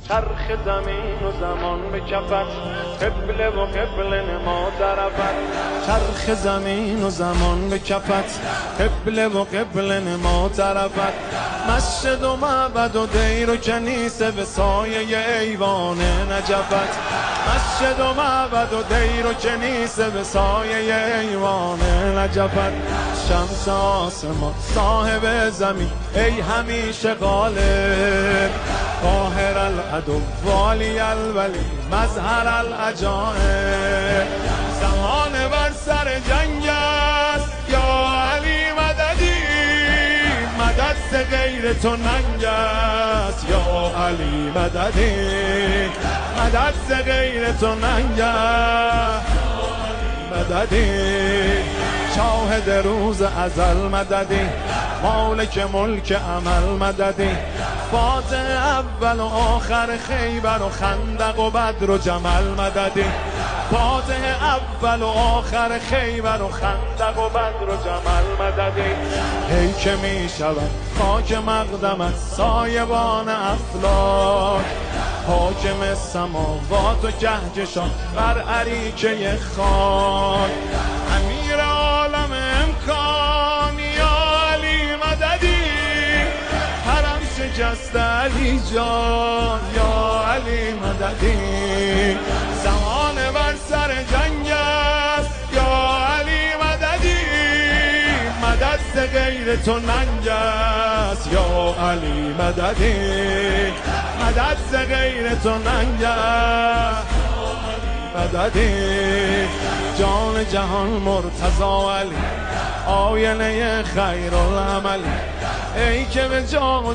چرخ زمین و زمان به کفت، قبله و قبله نما طرفت. چرخ زمین و زمان به کفت، قبله و قبله نما طرفت. مسجد و معبد و دیر و کنیسه به سایه ایوان نجفت. مسجد و معبد و دیر و کنیسه به سایه ایوان نجفت. شمس آسمان صاحب زمین ای همیشه غالب، قاهر العدو والی الولی مظهر العجائب. زمان بر سر جنگ است یا علی مددی، مدد ز غیر تو ننگ است یا علی مددی، مدد ز غیر تو ننگ است مددی. شاهد روز ازل مددی، مالک ملک عمل مددی. فاتح اول و آخر خیبر و خندق و بدر و جمل مددی. فاتح اول و آخر خیبر و خندق و بدر و جمل مددی. ای که می شود خاک مقدمت سایبان افلاک، حاکم سماوات و کهکشان بر اریکه خاک. امیر عالم امکان یا علی مددی، حرم شکست علی جان یا علی مددی. زمان بر سر جنگ است یا علی مددی، مدد ز غیر تو ننگ است یا علی مددی، مدد ز غیر تو ننگ است مددی. جان جهان مرتضی علی، آینه خیر العملی، ای که به جان و